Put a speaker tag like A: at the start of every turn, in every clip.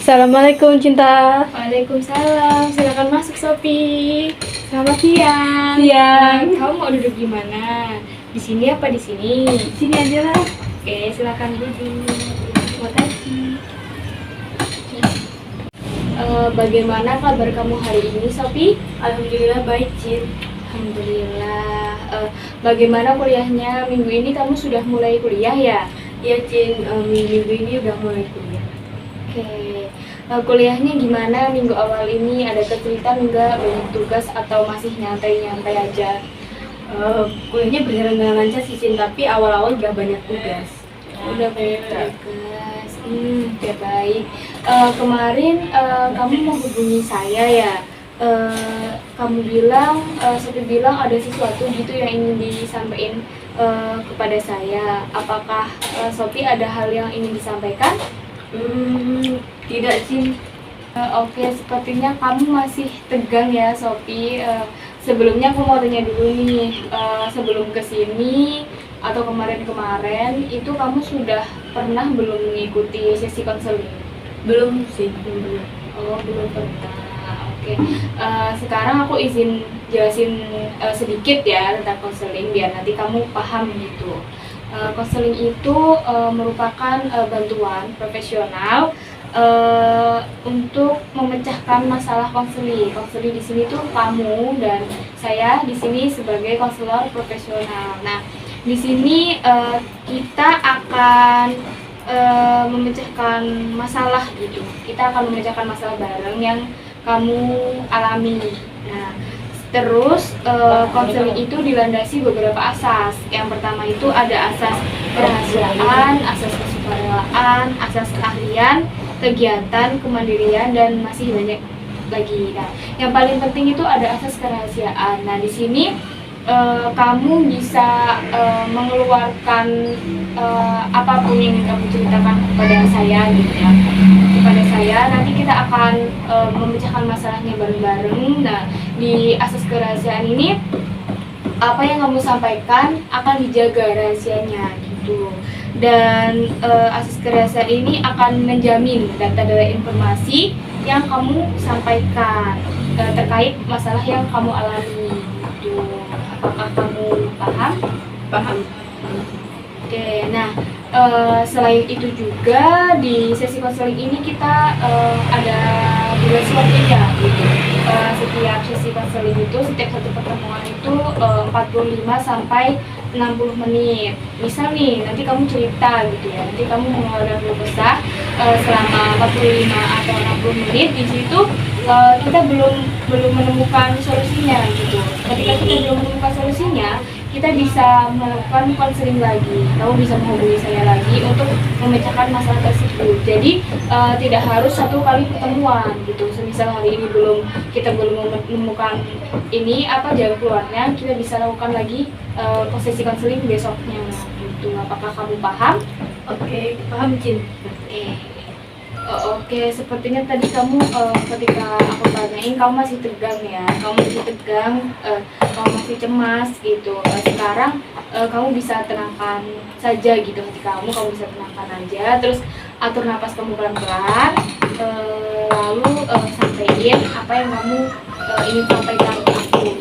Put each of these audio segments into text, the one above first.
A: Assalamualaikum Cinta.
B: Waalaikumsalam, silakan masuk Sopi. Selamat siang.
A: Siang.
B: Kamu mau duduk di mana? Di sini apa di sini?
A: Sini aja lah.
B: Oke, silakan duduk. Terima kasih. Bagaimana kabar kamu hari ini, Sopi?
A: Alhamdulillah baik, Cin.
B: Alhamdulillah. Bagaimana kuliahnya? Minggu ini kamu sudah mulai kuliah ya?
A: Iya, Cin. Minggu ini udah mulai kuliah.
B: Oke. Kuliahnya gimana minggu awal ini? Ada kesulitan nggak? Banyak tugas atau masih nyantai-nyantai aja?
A: Kuliahnya berjalan dengan lancar sih, Cin. Tapi awal-awal udah banyak tugas.
B: Udah banyak tugas. Oke, baik. Kemarin kamu menghubungi saya ya. Kamu bilang, Sophie bilang ada sesuatu gitu yang ingin disampaikan kepada saya. Apakah Sophie ada hal yang ingin disampaikan?
A: Tidak, Cin.
B: Oke, sepertinya kamu masih tegang ya, Sophie. Sebelumnya aku mau tanya dulu nih, sebelum kesini atau kemarin-kemarin itu kamu sudah pernah belum mengikuti sesi konseling?
A: Belum sih, belum.
B: Oh, belum pernah. Oke. Sekarang aku izin jelasin sedikit ya tentang konseling biar nanti kamu paham gitu. Konseling itu merupakan bantuan profesional untuk memecahkan masalah konseling. Konseling di sini tuh kamu dan saya di sini sebagai konselor profesional. Nah, di sini kita akan memecahkan masalah gitu. Kita akan memecahkan masalah bareng yang kamu alami. Nah, terus konseling itu dilandasi beberapa asas. Yang pertama itu ada asas kerahasiaan, asas kesukarelaan, asas keahlian, kegiatan, kemandirian, dan masih banyak lagi. Nah, yang paling penting itu ada asas kerahasiaan. Nah, di sini kamu bisa mengeluarkan apapun yang ingin kamu ceritakan kepada saya gitu ya. Kepada saya nanti kita akan memecahkan masalahnya bareng-bareng. Nah, di asas kerahasiaan ini apa yang kamu sampaikan akan dijaga rahasianya gitu. Dan asas kerahasiaan ini akan menjamin data-data informasi yang kamu sampaikan terkait masalah yang kamu alami gitu. Apakah kamu paham?
A: Paham.
B: Oke, nah selain itu juga di sesi konseling ini kita ada durasi waktunya gitu. Setiap sesi konseling itu, setiap satu pertemuan itu 45 sampai 60 menit. Misal nih, nanti kamu cerita gitu ya, nanti kamu mengeluarkan keluh kesah selama 45 atau 60 menit. Di situ kita belum menemukan solusinya gitu. Ketika kita belum menemukan solusinya, kita bisa melakukan konseling lagi. Kamu bisa menghubungi saya lagi untuk memecahkan masalah tersebut. Jadi tidak harus satu kali pertemuan gitu. Semisal hari ini kita belum menemukan ini apa jalan keluarnya, kita bisa lakukan lagi sesi konseling besoknya gitu. Apakah kamu paham?
A: Oke, paham, Cin.
B: Oke, sepertinya tadi kamu ketika aku tanyain kamu masih tegang ya, kamu masih cemas gitu. Sekarang kamu bisa tenangkan saja gitu hati kamu bisa tenangkan aja. Terus atur napas kamu pelan-pelan, lalu sampaikan apa yang kamu ingin sampaikan ke aku.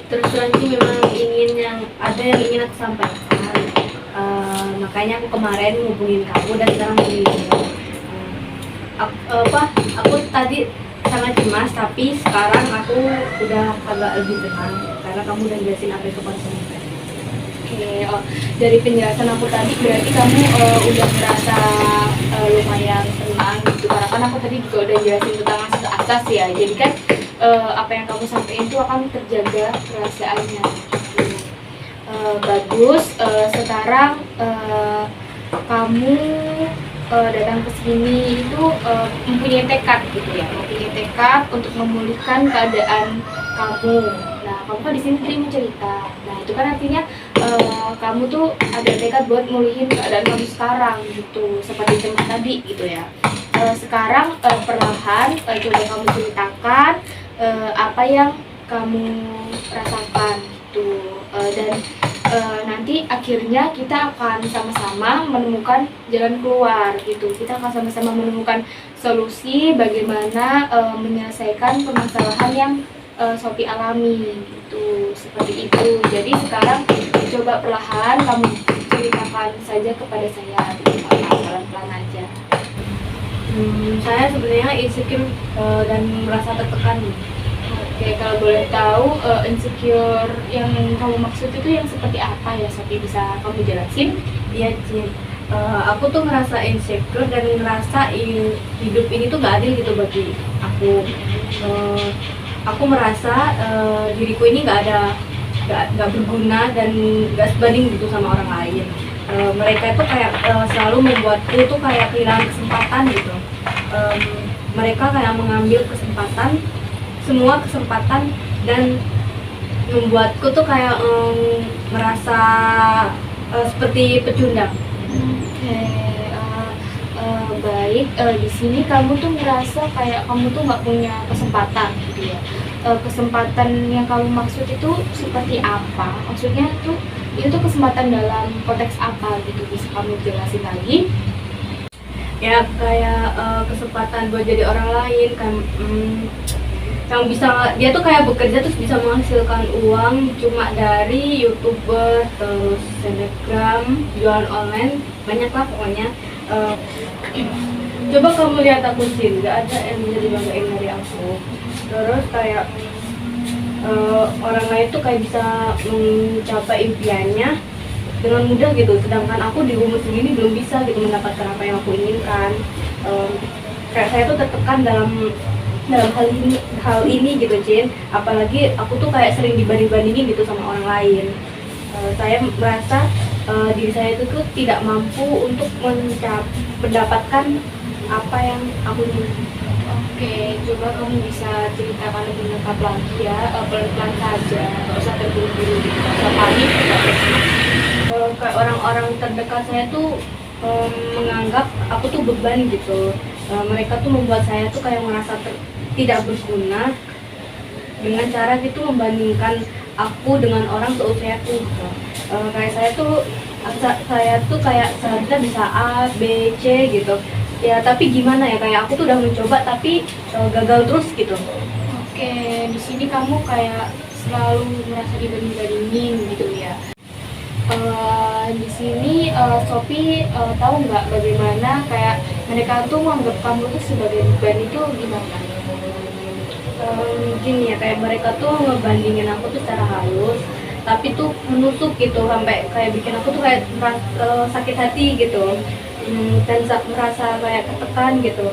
A: Terus nanti memang ada yang ingin aku sampaikan. Makanya aku kemarin ngubungin kamu dan sekarang ngubungin kamu. Aku tadi sangat cemas, tapi sekarang aku udah agak lebih tenang karena kamu udah jelasin apa itu konseling.
B: Oke, dari penjelasan aku tadi berarti kamu udah merasa lumayan tenang gitu, karena kan aku tadi juga udah jelasin tentang asas ya. Jadi kan apa yang kamu sampaikan itu akan terjaga kerahasiaannya gitu. Bagus. Sekarang kamu datang ke sini itu mempunyai tekad gitu ya, mempunyai tekad untuk memulihkan keadaan kamu. Nah, kamu kan di sini tadi mau cerita. Nah, itu kan artinya kamu tuh ada tekad buat mulihin keadaan kamu sekarang gitu, seperti cemas tadi gitu ya. Sekarang perlahan coba kamu ceritakan apa yang kamu rasakan gitu, dan nanti akhirnya kita akan sama-sama menemukan jalan keluar gitu. Kita akan sama-sama menemukan solusi bagaimana menyelesaikan permasalahan yang Sophie alami gitu, seperti itu. Jadi sekarang coba perlahan kamu ceritakan saja kepada saya, pelan-pelan aja.
A: Saya sebenarnya insecure dan merasa tertekan.
B: Oke, kalau boleh tahu insecure yang kamu maksud itu yang seperti apa ya, Sophie, bisa kamu jelasin?
A: Iya, Cin. Aku tuh ngerasa insecure dan ngerasa hidup ini tuh gak adil gitu bagi aku. Aku merasa diriku ini gak berguna dan gak sebanding gitu sama orang lain. Mereka itu kayak selalu membuatku tuh kayak kehilangan kesempatan gitu. Mereka kayak mengambil semua kesempatan dan membuatku tuh kayak merasa seperti pecundang.
B: Baik, di sini kamu tuh merasa kayak kamu tuh nggak punya kesempatan gitu ya. Kesempatan yang kamu maksud itu seperti apa? Maksudnya itu kesempatan dalam konteks apa gitu? Bisa kamu jelasin lagi?
A: Ya kayak kesempatan buat jadi orang lain kan, yang bisa dia tuh kayak bekerja terus bisa menghasilkan uang cuma dari YouTuber, terus selebgram, jualan online, banyak lah pokoknya. Coba kamu lihat aku sih, gak ada yang bisa dibanggain dari aku. Terus kayak orang lain tuh kayak bisa mencapai impiannya dengan mudah gitu, sedangkan aku di umur segini belum bisa gitu mendapatkan apa yang aku inginkan. Kayak saya tuh tertekan dalam hal ini gitu, Cin. Apalagi aku tuh kayak sering dibanding-bandingin gitu sama orang lain. Saya merasa diri saya itu tuh tidak mampu untuk mendapatkan apa yang aku inginkan.
B: Oke, coba kamu bisa ceritakan lebih lengkap lagi ya, pelan-pelan saja, nggak usah terburu-buru gitu, nggak usah panik.
A: Kayak orang-orang terdekat saya tuh menganggap aku tuh beban gitu. Mereka tuh membuat saya tuh kayak merasa tidak berguna dengan cara gitu membandingkan aku dengan orang seusiaku gitu. Kayak saya tuh kayak seharusnya bisa A, B, C gitu. Ya tapi gimana ya, kayak aku tuh udah mencoba tapi gagal terus gitu.
B: Oke, di sini kamu kayak selalu merasa dibanding-bandingin gitu ya. Di sini Sophie tahu nggak bagaimana kayak mereka tuh menganggap kamu tuh sebagai beban itu gimana?
A: Gini ya, kayak mereka tuh ngebandingin aku tuh secara halus, tapi tuh menusuk gitu sampai kayak bikin aku tuh kayak sakit hati gitu. Dan merasa kayak tertekan gitu.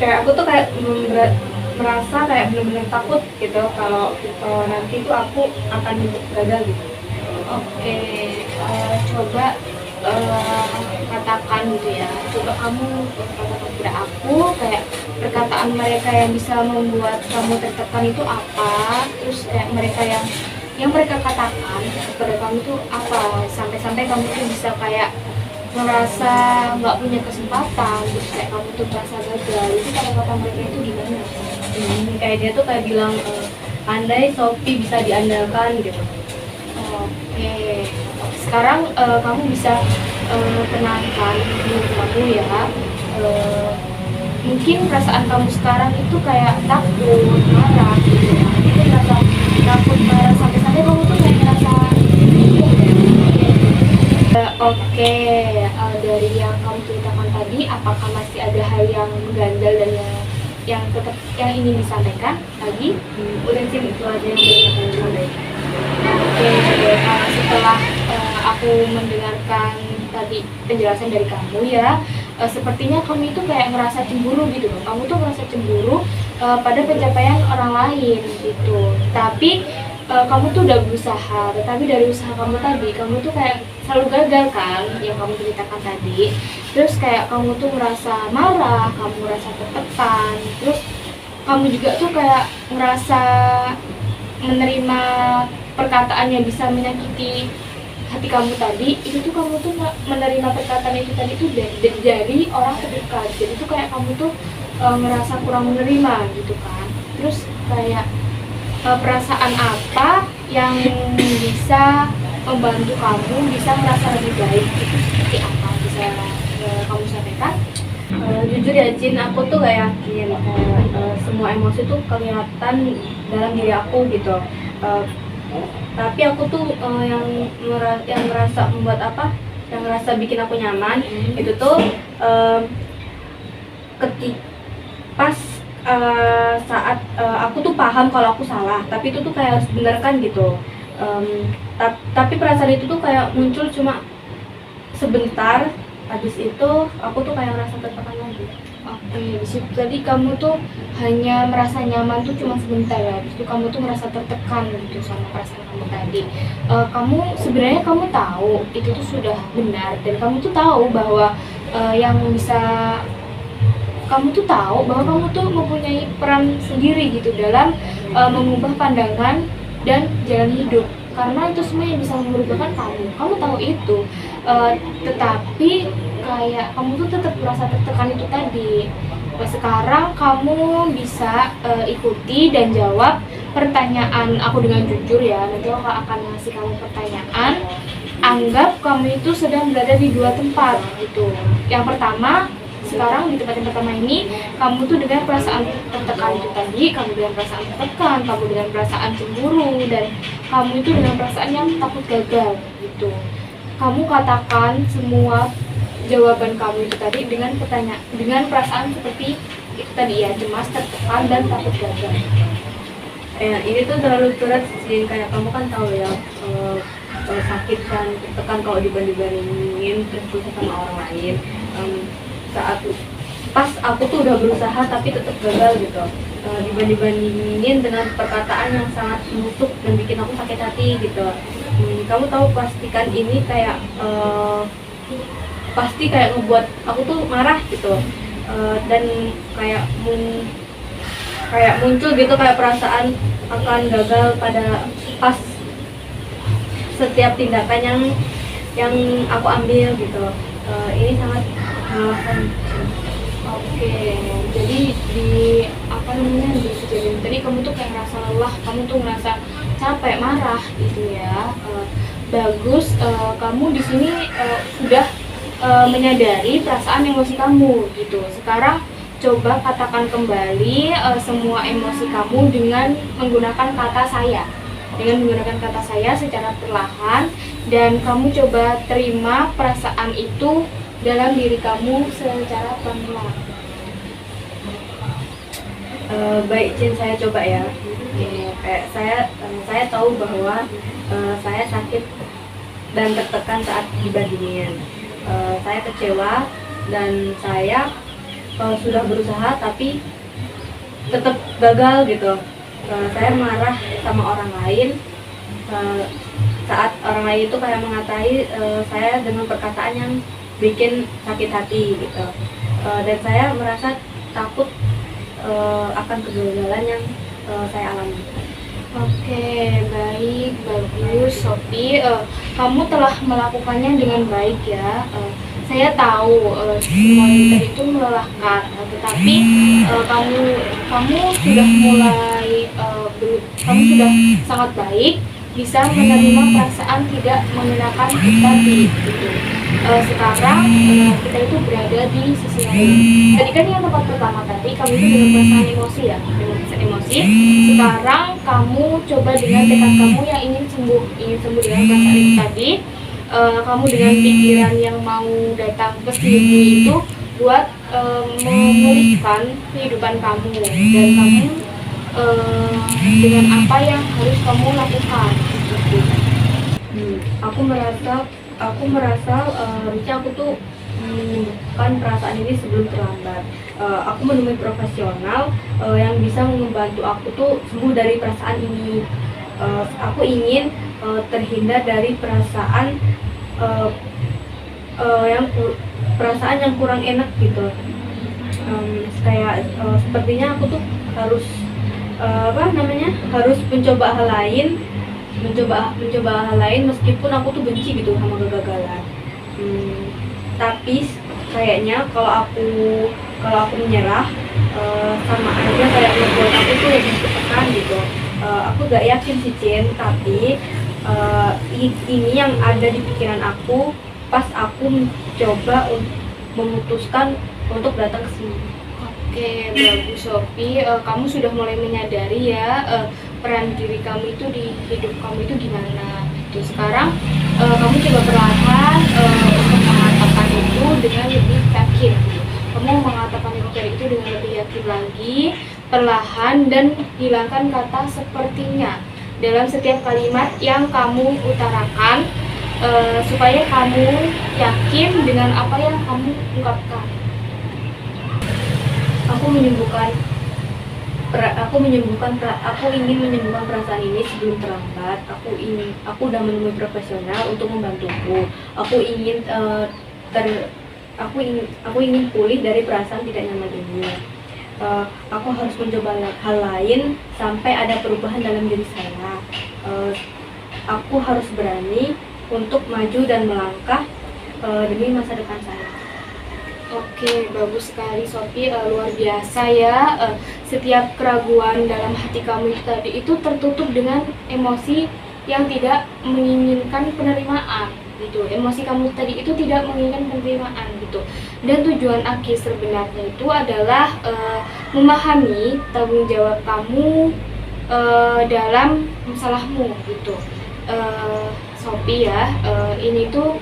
A: Kayak aku tuh kayak merasa kayak benar-benar takut gitu kalau nanti tuh aku akan gagal gitu.
B: Oke, coba katakan gitu ya. Coba kamu katakan kepada aku kayak perkataan mereka yang bisa membuat kamu tertekan itu apa? Terus kayak mereka yang mereka katakan kepada kamu tuh apa? Sampai-sampai kamu tuh bisa kayak merasa nggak punya kesempatan, terus kayak kamu tuh merasa gagal. Itu kata-kata mereka itu gimana?
A: Kayak dia tuh kayak bilang andai Sophie bisa diandalkan gitu.
B: Oke, sekarang kamu bisa tenangkan diri kamu ya. Mungkin perasaan kamu sekarang itu kayak takut, marah gitu ya. Mungkin rasa takut, marah, sampai-sampai kamu tuh kayak ngerasa Oke, dari yang kamu ceritakan tadi, apakah masih ada hal yang mengganjal dan yang tetap yang ingin disampaikan lagi?
A: Udah sih itu aja yang bisa saya sampaikan.
B: Oke, setelah aku mendengarkan tadi penjelasan dari kamu ya, sepertinya kamu itu kayak ngerasa cemburu gitu loh. Kamu tuh ngerasa cemburu pada pencapaian orang lain gitu. Tapi kamu tuh udah berusaha, tetapi dari usaha kamu tadi, kamu tuh kayak selalu gagal kan, yang kamu ceritakan tadi. Terus kayak kamu tuh merasa marah, kamu merasa tertekan, terus kamu juga tuh kayak ngerasa menerima perkataan yang bisa menyakiti hati kamu tadi. Itu tuh kamu tuh menerima perkataan itu tadi tuh dari orang terdekat. Jadi tuh kayak kamu tuh ngerasa kurang menerima gitu kan. Terus kayak perasaan apa yang bisa membantu kamu bisa merasa lebih baik, itu seperti apa, bisa kamu sampaikan?
A: Jujur ya Jin, aku tuh gak yakin semua emosi tuh kelihatan dalam diri aku gitu. Eh, tapi aku tuh yang ngerasa membuat apa, yang ngerasa bikin aku nyaman itu tuh ketika pas saat aku tuh paham kalau aku salah, tapi itu tuh kayak harus benarkan gitu. Tapi perasaan itu tuh kayak muncul cuma sebentar, habis itu aku tuh kayak ngerasa tertekan lagi.
B: Oke, di situ tadi kamu tuh hanya merasa nyaman tuh cuma sebentar ya, habis itu kamu tuh merasa tertekan gitu sama perasaan kamu tadi. Kamu sebenarnya kamu tahu itu tuh sudah benar dan kamu tuh tahu bahwa yang bisa kamu tuh tahu bahwa kamu tuh mempunyai peran sendiri gitu dalam mengubah pandangan dan jalan hidup, karena itu semua yang bisa merubahkan kamu tahu itu. Tetapi kayak kamu tuh tetap merasa tertekan itu tadi. Sekarang kamu bisa ikuti dan jawab pertanyaan aku dengan jujur ya. Nanti aku akan ngasih kamu pertanyaan. Anggap kamu itu sedang berada di dua tempat gitu. Yang pertama, sekarang di tempat yang pertama ini kamu tuh dengan perasaan tertekan itu tadi, kamu dengan perasaan tertekan, kamu dengan perasaan cemburu, dan kamu itu dengan perasaan yang takut gagal gitu. Kamu katakan semua jawaban kamu itu tadi dengan perasaan seperti itu tadi ya, cemas, tertekan, dan takut gagal.
A: Ini tuh terlalu berat sih, kayak kamu kan tahu ya, sakit kan, tertekan kalau dibanding-bandingin terus sama orang lain. Saat pas aku tuh udah berusaha tapi tetap gagal gitu, dibanding-bandingin dengan perkataan yang sangat menusuk dan bikin aku sakit hati gitu. Kamu tahu, pastikan ini kayak pasti kayak ngebuat aku tuh marah gitu, dan kayak muncul gitu kayak perasaan akan gagal pada pas setiap tindakan yang aku ambil gitu. Ini sangat melelahkan.
B: Oke, jadi di apa namanya di kejadian tadi kamu tuh kayak ngerasa lelah, kamu tuh ngerasa capek, marah gitu ya. Bagus, kamu di sini sudah menyadari perasaan emosi kamu gitu. Sekarang coba katakan kembali semua emosi kamu dengan menggunakan kata saya. Dengan menggunakan kata saya secara perlahan, dan kamu coba terima perasaan itu dalam diri kamu secara pelan-pelan.
A: Baik Cin, saya coba ya. Kayak saya tahu bahwa saya sakit dan tertekan saat dibandingin. Saya kecewa dan saya sudah berusaha tapi tetap gagal gitu. Saya marah sama orang lain saat orang lain itu kayak mengatai saya dengan perkataan yang bikin sakit hati gitu. Dan saya merasa takut akan kegagalan yang saya alami.
B: Oke, baik, bagus, Sophie. Kamu telah melakukannya dengan baik ya. Saya tahu semua yang tadi itu melelahkan, tetapi kamu sudah mulai kamu sudah sangat baik bisa menerima perasaan tidak mengenakan itu tadi gitu. Sekarang kita itu berada di sisi lain. Tadi kan yang tempat pertama tadi kamu itu dengan perasaan emosi ya, dengan perasaan emosi. Sekarang kamu coba dengan tekad kamu yang ingin sembuh dengan perasaan itu tadi. Kamu dengan pikiran yang mau datang ke sini itu buat memulihkan kehidupan kamu, dan kamu dengan apa yang harus kamu lakukan gitu.
A: Aku merasa harusnya aku tuh menyembuhkan perasaan ini sebelum terlambat. Aku menemui profesional yang bisa membantu aku tuh sembuh dari perasaan ini. Aku ingin terhindar dari perasaan yang kurang enak gitu. Sepertinya aku tuh harus harus mencoba hal lain meskipun aku tuh benci gitu sama kegagalan. Tapi kayaknya kalau aku menyerah, sama aja kayak membuat aku tuh lebih tertekan gitu. Aku gak yakin sih Cin, tapi ini yang ada di pikiran aku pas aku mencoba memutuskan untuk datang ke sini.
B: Oke, bagus Sophie. Kamu sudah mulai menyadari ya peran diri kamu itu di hidup kamu itu gimana. Gitu. Sekarang kamu coba perlahan untuk mengatakan itu dengan lebih yakin. Gitu. Kamu mengatakan itu dengan lebih yakin lagi, perlahan, dan hilangkan kata sepertinya dalam setiap kalimat yang kamu utarakan, supaya kamu yakin dengan apa yang kamu ungkapkan.
A: Aku ingin menyembuhkan perasaan ini sebelum terlambat. Aku udah menemui profesional untuk membantuku. Aku ingin pulih dari perasaan tidak nyaman ini. Aku harus mencoba hal lain sampai ada perubahan dalam diri saya. Aku harus berani untuk maju dan melangkah demi masa depan saya.
B: Oke, bagus sekali Sophie, luar biasa ya. Setiap keraguan dalam hati kamu itu tadi itu tertutup dengan emosi yang tidak menginginkan penerimaan gitu. Emosi kamu tadi itu tidak menginginkan penerimaan gitu. Dan tujuan akhir sebenarnya itu adalah memahami tanggung jawab kamu dalam masalahmu gitu. Sophie ya, ini tuh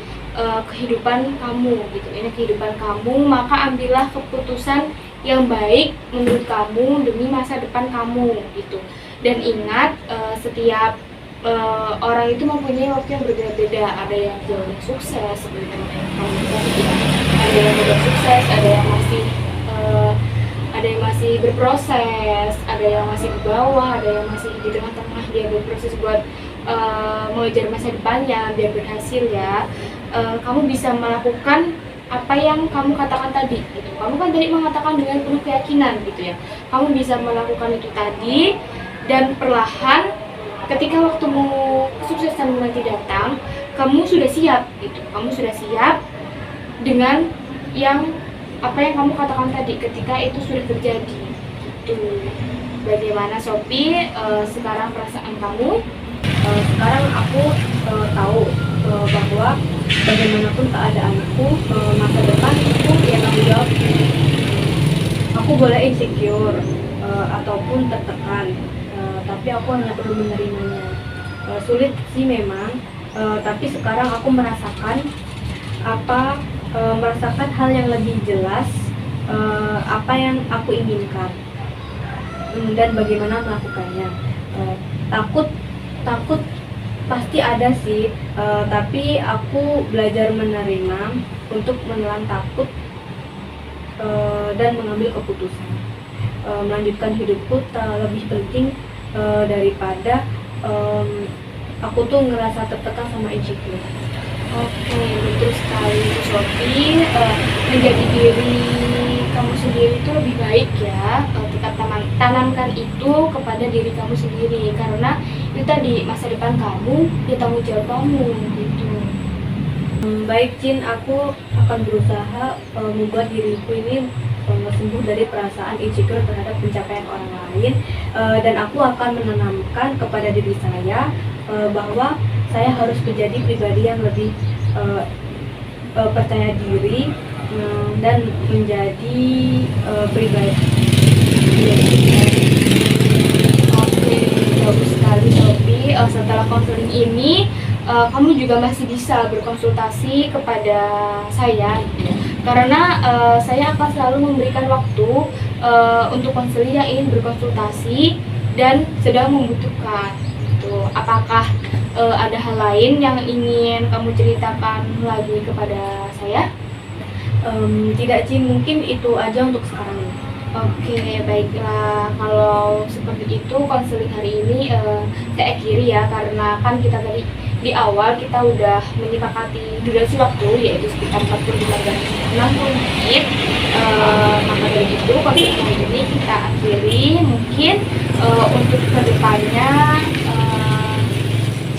B: kehidupan kamu gitu, ini kehidupan kamu, maka ambillah keputusan yang baik menurut kamu demi masa depan kamu gitu. Dan ingat, setiap orang itu mempunyai waktu yang berbeda-beda. Ada yang jauh sukses seperti kamu tadi, ada yang udah sukses, ada yang masih berproses, ada yang masih di bawah, ada yang masih di tengah-tengah, dia berproses buat mengejar masa depannya biar berhasil ya. Kamu bisa melakukan apa yang kamu katakan tadi gitu. Kamu kan tadi mengatakan dengan penuh keyakinan gitu ya. Kamu bisa melakukan itu tadi, dan perlahan ketika waktumu kesuksesan nanti datang, kamu sudah siap gitu. Kamu sudah siap dengan apa yang kamu katakan tadi ketika itu sudah terjadi gitu. Bagaimana Sophie sekarang perasaan kamu?
A: Sekarang aku tahu bahwa bagaimanapun keadaanku, masa depan itu ya tanggung jawab. Aku boleh insecure ataupun tertekan, tapi aku hanya perlu menerimanya. Sulit sih memang, tapi sekarang aku merasakan hal yang lebih jelas, apa yang aku inginkan dan bagaimana melakukannya. Takut pasti ada sih, tapi aku belajar menerima untuk menelan takut dan mengambil keputusan. Melanjutkan hidupku lebih penting daripada aku tuh ngerasa tertekan sama insecure.
B: Oke, betul sekali Sophie. Menjadi diri kamu sendiri itu lebih baik ya. Kita tanamkan itu kepada diri kamu sendiri, karena itu tadi masa depan kamu, ya tanggung jawab kamu gitu.
A: Baik Cin, aku akan berusaha membuat diriku ini sembuh dari perasaan insecure terhadap pencapaian orang lain, dan aku akan menanamkan kepada diri saya bahwa saya harus menjadi pribadi yang lebih percaya diri dan menjadi pribadi.
B: Oke, bagus sekali Sophie. Setelah konseling ini, kamu juga masih bisa berkonsultasi kepada saya gitu ya. Karena saya akan selalu memberikan waktu untuk konseling yang ingin berkonsultasi dan sedang membutuhkan gitu. Apakah ada hal lain yang ingin kamu ceritakan lagi kepada saya?
A: Tidak Cin, mungkin itu aja untuk sekarang ini.
B: Oke, baiklah. Kalau seperti itu konseling hari ini saya akhiri ya, karena kan kita tadi di awal kita udah menyepakati durasi waktu yaitu sekitar 45 dan 60 menit. Maka dari itu konseling hari ini kita akhiri. Mungkin untuk kedepannya,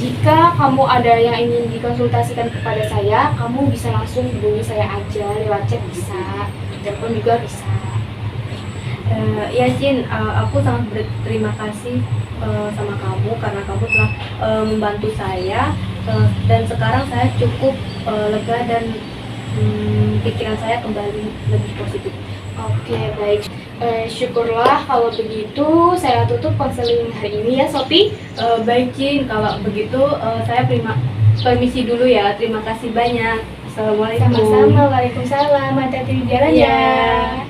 B: jika kamu ada yang ingin dikonsultasikan kepada saya, kamu bisa langsung hubungi saya aja, lewat chat bisa, telepon juga bisa.
A: Ya Cin, aku sangat berterima kasih sama kamu karena kamu telah membantu saya, dan sekarang saya cukup lega dan pikiran saya kembali lebih positif.
B: Oke, baik. Syukurlah kalau begitu saya tutup konseling hari ini ya, Sophie.
A: Baik Cin, kalau begitu saya permisi dulu ya. Terima kasih banyak. Assalamualaikum.
B: Sama-sama, waalaikumsalam. Hati-hati di jalan
A: Iya.
B: ya.